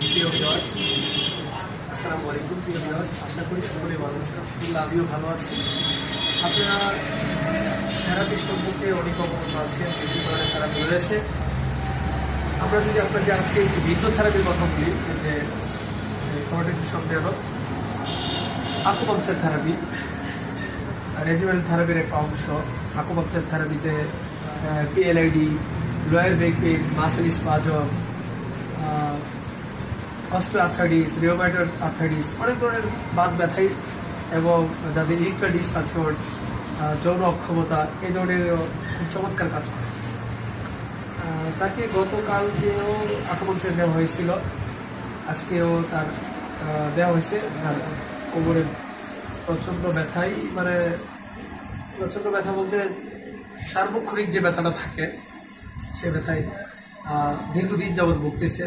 প্রিয় ভিউয়ার্স, আসসালামু আলাইকুম। প্রিয় ভিউয়ার্স, আশা করি সকলেই ভালো আছেন। আলহামদুলিল্লাহ, আমিও ভালো আছি। আপনারা থেরাপি সম্পর্কে অনেক অবগত আছেন যে কী ধরনের থেরাপি রয়েছে। আমরা যদি আপনাকে আজকে ফিজিওথেরাপির কথা বলি, যে কথাটা একটু সম্পূর্ণ আকুপাংচার থেরাপি রেজিমেন্ট থেরাপির একটা অংশ। আকুপাংচার থেরাপিতে PLID, lower back pain, muscle spasm, osteoarthritis, rheumatoid arthritis, অনেক ধরনের বাত ব্যথাই এবং যাদের ইরেকটাইল ডিসফাংশন, যৌন অক্ষমতা, এই ধরনের খুব চমৎকার কাজ করে। তাকে গতকালকেও আকুপাংচার দেওয়া হয়েছিল, আজকেও তার দেওয়া হয়েছে। আর কোমরের প্রচণ্ড ব্যথাই, মানে প্রচণ্ড ব্যথা বলতে সার্বক্ষণিক যে ব্যথাটা থাকে, সে ব্যথায় দীর্ঘদিন যাবৎ ভুগতেছে।